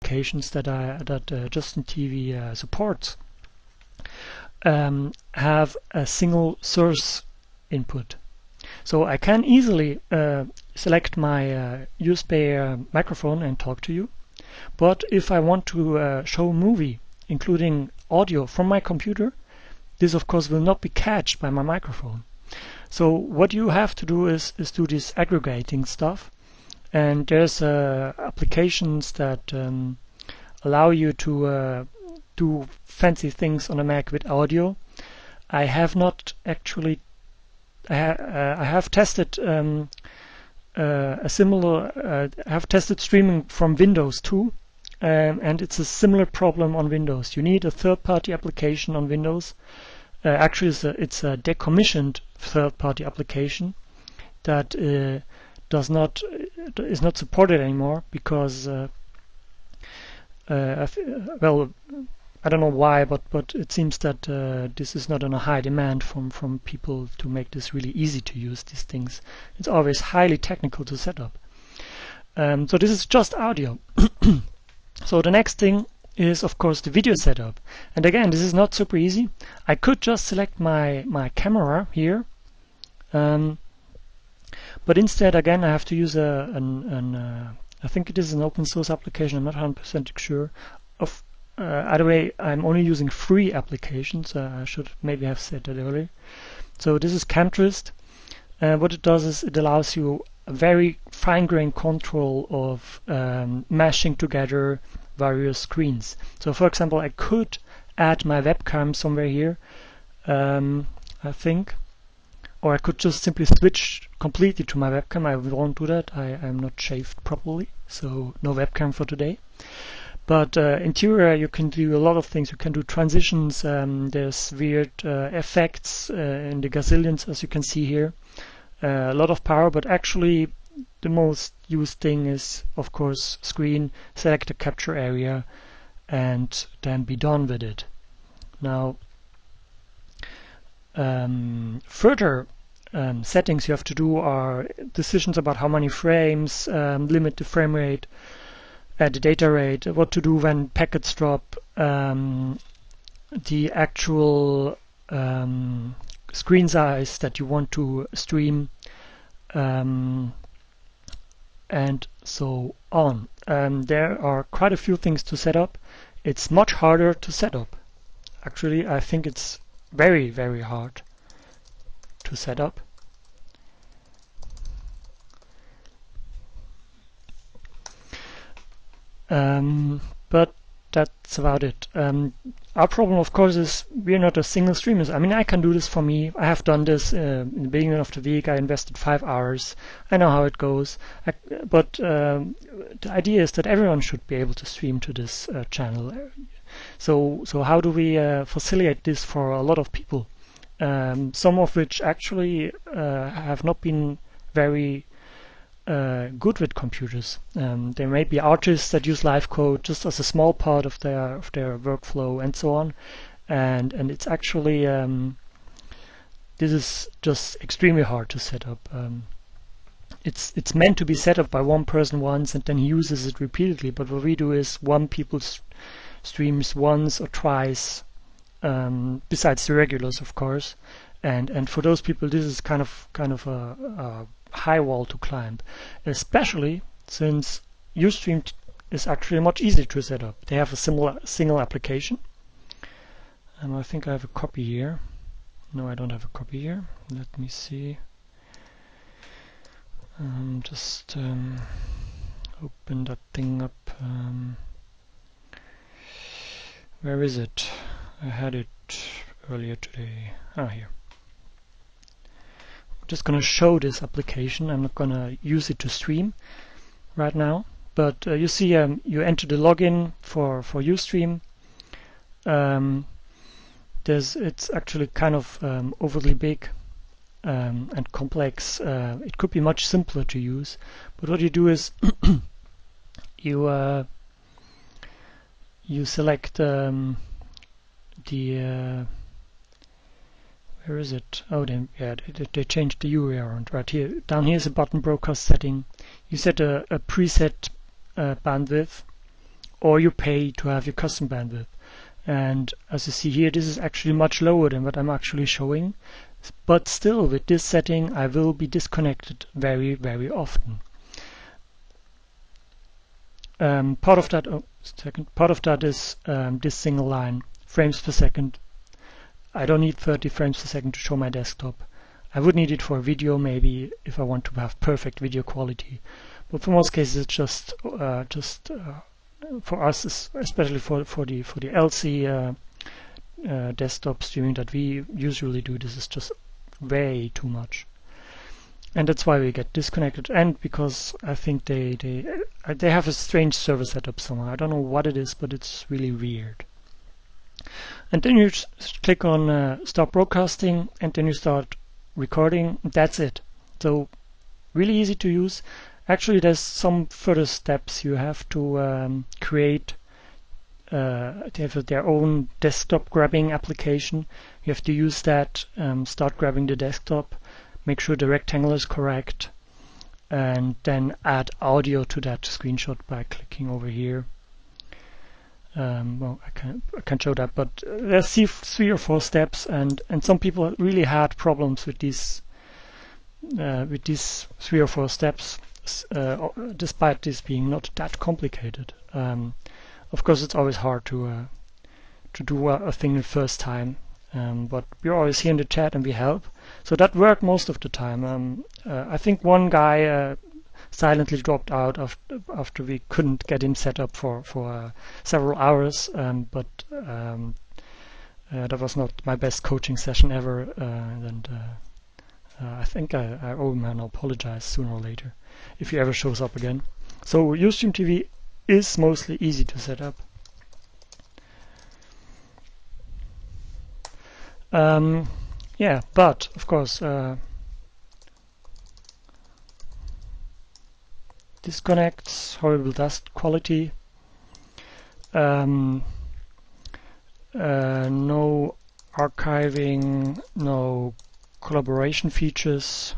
applications that Justin TV supports have a single source input. So I can easily select my USB microphone and talk to you. But if I want to show a movie, including audio from my computer, this of course will not be catched by my microphone. So what you have to do is do this aggregating stuff. And there's applications that allow you to do fancy things on a Mac with audio. I have not actually. I have tested a similar. I have tested streaming from Windows too, and it's a similar problem on Windows. You need a third-party application on Windows. Actually, it's a decommissioned third-party application that is not supported anymore because well, I don't know why, but it seems that this is not on a high demand from people to make this really easy to use these things. It's always highly technical to set up. So this is just audio. So the next thing is of course the video setup. And again, this is not super easy. I could just select my camera here. But instead, again, I have to use I think it is an open source application. I'm not 100% sure. Either way, I'm only using free applications. I should maybe have said that earlier. So this is Camtrist. What it does is it allows you a very fine-grained control of mashing together various screens. So for example, I could add my webcam somewhere here, I think. Or I could just simply switch completely to my webcam. I won't do that. I'm not shaved properly, so no webcam for today. But interior, you can do a lot of things. You can do transitions. There's weird effects in the gazillions, as you can see here. A lot of power, but actually the most used thing is, of course, screen, select the capture area, and then be done with it. Now, further settings you have to do are decisions about how many frames, limit the frame rate, the data rate, what to do when packets drop, the actual screen size that you want to stream, and so on. There are quite a few things to set up. It's much harder to set up. Actually, I think it's very, very hard to set up. But that's about it. Our problem, of course, is we're not a single streamer. I mean, I can do this for me. I have done this in the beginning of the week. I invested 5 hours. I know how it goes. But the idea is that everyone should be able to stream to this channel. So how do we facilitate this for a lot of people? Some of which actually have not been very good with computers. There may be artists that use live code just as a small part of their workflow and so on, and it's actually this is just extremely hard to set up. It's meant to be set up by one person once and then he uses it repeatedly, but what we do is one people streams once or twice, besides the regulars, of course, and for those people this is kind of a high wall to climb, especially since Ustream is actually much easier to set up. They have a single application. I think I have a copy here. No, I don't have a copy here. Let me see. Just open that thing up. Where is it? I had it earlier today. Ah, here. Just going to show this application. I'm not going to use it to stream right now, but you see you enter the login for Ustream. It's actually kind of overly big and complex. It could be much simpler to use, but what you do is you select the where is it? Oh, they changed the URL around right here. Down here is a button broadcast setting. You set a preset bandwidth or you pay to have your custom bandwidth. And as you see here, this is actually much lower than what I'm actually showing. But still, with this setting, I will be disconnected very, very often. Part of that is this single line, frames per second. I don't need 30 frames per second to show my desktop. I would need it for video, maybe, if I want to have perfect video quality. But for most cases, it's just for us, especially for the LC desktop streaming that we usually do, this is just way too much. And that's why we get disconnected, and because I think they have a strange server setup somewhere. I don't know what it is, but it's really weird. And then you click on stop broadcasting, and then you start recording. That's it. So really easy to use. Actually, there's some further steps. You have to create. They have their own desktop grabbing application. You have to use that. Start grabbing the desktop. Make sure the rectangle is correct, and then add audio to that screenshot by clicking over here. Well, I can't show that, but there's 3 or 4 steps, and some people really had problems with these 3 or 4 steps, despite this being not that complicated. Of course, it's always hard to do a thing the first time. But we're always here in the chat and we help. So that worked most of the time. I think one guy silently dropped out after we couldn't get him set up for several hours. But that was not my best coaching session ever. And I think I owe him an apologize sooner or later if he ever shows up again. So Ustream TV is mostly easy to set up. Yeah, but of course, disconnects, horrible dust quality, no archiving, no collaboration features.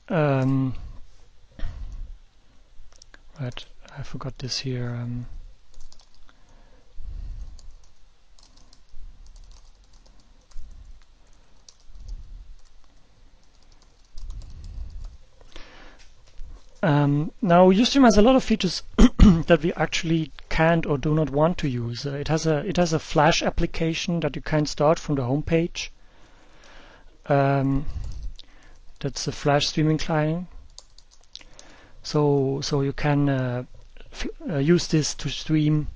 Right, I forgot this here. Now Ustream has a lot of features that we actually can't or do not want to use. It has a Flash application that you can start from the home page. That's a Flash streaming client. So you can use this to stream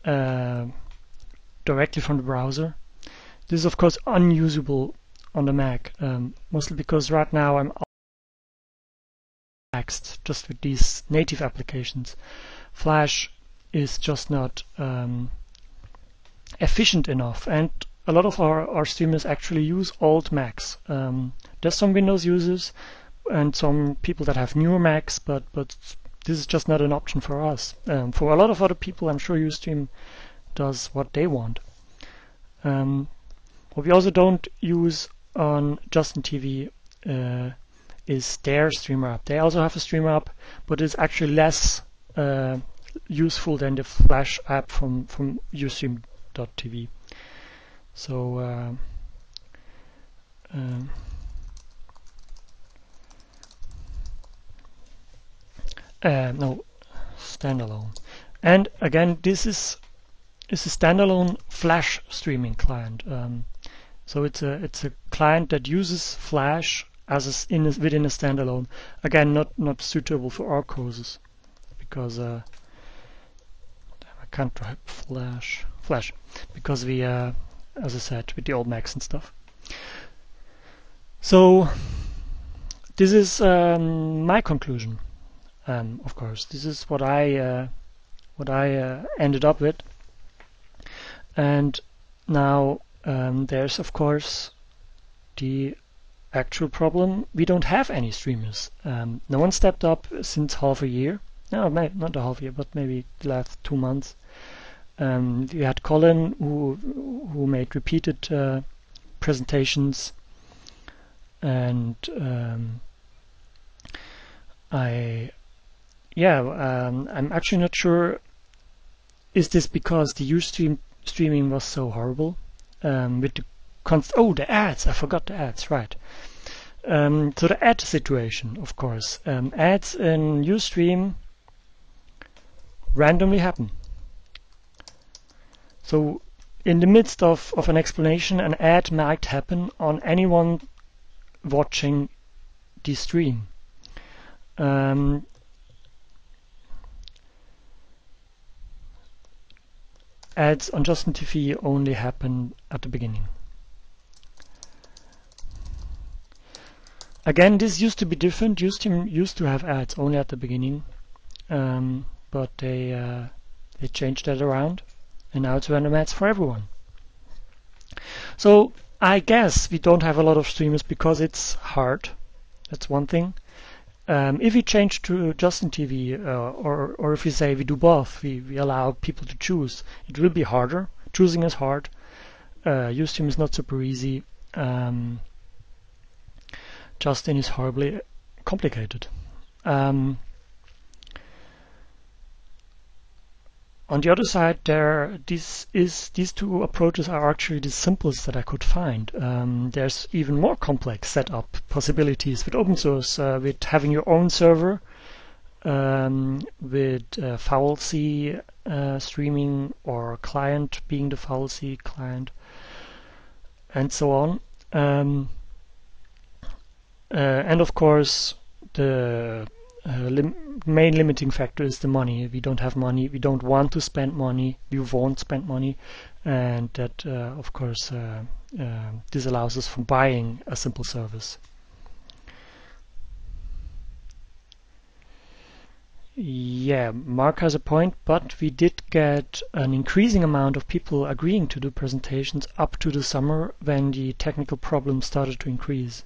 directly from the browser. This is of course unusable on the Mac, mostly because right now I'm just with these native applications. Flash is just not efficient enough, and a lot of our streamers actually use old Macs. There's some Windows users and some people that have newer Macs, but this is just not an option for us. For a lot of other people, I'm sure Ustream does what they want. What we also don't use on Justin TV is their streamer app. They also have a streamer app, but it's actually less useful than the Flash app from Ustream.tv. So no, standalone. And again, this is a standalone Flash streaming client. So it's a client that uses Flash as within a standalone. Again, not suitable for our courses because I can't type Flash because we, as I said, with the old Macs and stuff. So this is my conclusion. Of course, this is what I ended up with. And now there's of course the actual problem. We don't have any streamers. No one stepped up since half a year. No, not a half year, but maybe the last 2 months. We had Colin who made repeated presentations, and yeah, I'm actually not sure. Is this because the streaming was so horrible? With the the ads. I forgot the ads. Right. So the ad situation, of course, ads in Ustream randomly happen. So in the midst of an explanation, an ad might happen on anyone watching the stream. Ads on Justin TV only happen at the beginning. Again, this used to be different. Ustream used to have ads only at the beginning, but they changed that around, and now it's random ads for everyone. So I guess we don't have a lot of streamers because it's hard. That's one thing. If we change to Justin TV, or if we say we do both, we allow people to choose, it will be harder. Choosing is hard. Ustream is not super easy. Justin is horribly complicated. On the other side, these two approaches are actually the simplest that I could find. There's even more complex setup possibilities with open source, with having your own server, with VLC streaming or client being the VLC client, and so on. And of course, the main limiting factor is the money. We don't have money. We don't want to spend money. We won't spend money, and that, of course, disallows us from buying a simple service. Yeah, Mark has a point, but we did get an increasing amount of people agreeing to do presentations up to the summer when the technical problems started to increase.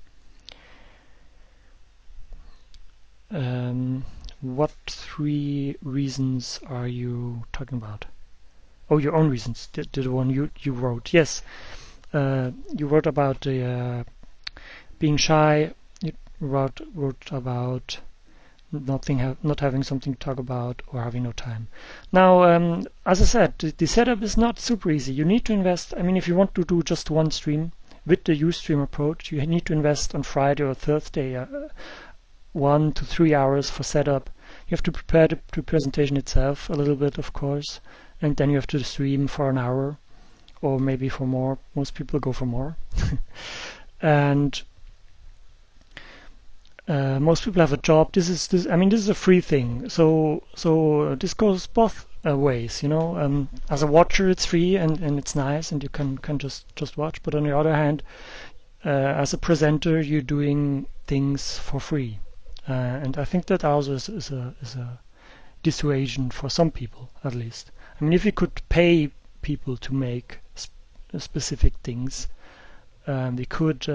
What 3 reasons are you talking about? Oh, your own reasons, the one you wrote. Yes, you wrote about the being shy. You wrote about not having something to talk about or having no time. Now, as I said, the setup is not super easy. You need to invest. I mean, if you want to do just one stream with the Ustream approach, you need to invest on Friday or Thursday 1 to 3 hours for setup. You have to prepare the presentation itself a little bit, of course, and then you have to stream for an hour or maybe for more. Most people go for more. And most people have a job. This is a free thing. So this goes both ways, you know. As a watcher, it's free and it's nice, and you can just watch. But on the other hand, as a presenter, you're doing things for free. And I think that also is a dissuasion for some people, at least. I mean, if you could pay people to make specific things, we could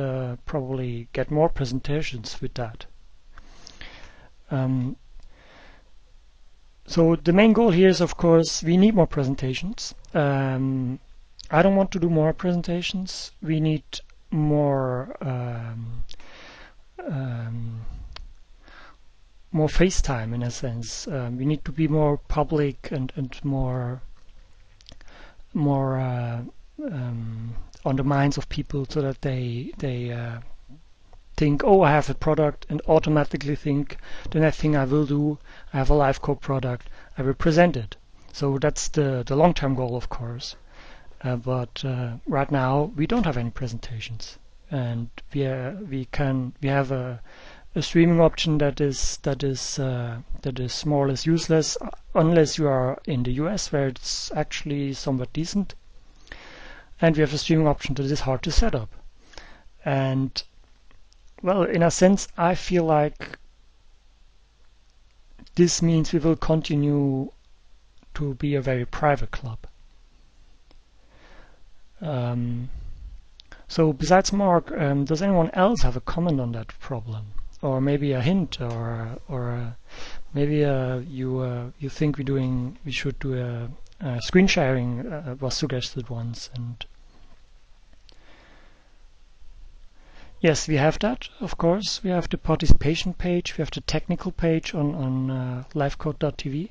probably get more presentations with that. So the main goal here is, of course, we need more presentations. I don't want to do more presentations. We need more more FaceTime, in a sense. We need to be more public and more on the minds of people, so that they think, oh, I have a product, and automatically think the next thing I will do, I have a LiveCode product, I will present it. So that's the long-term goal, of course. But right now we don't have any presentations, and we have a streaming option that is more or less useless unless you are in the US, where it's actually somewhat decent. And we have a streaming option that is hard to set up. And well, in a sense, I feel like this means we will continue to be a very private club. So besides Mark, does anyone else have a comment on that problem? Or maybe a hint, or maybe you think we should do a screen sharing was suggested once, and Yes, we have that, of course. We have the participation page, we have the technical page on livecode.tv.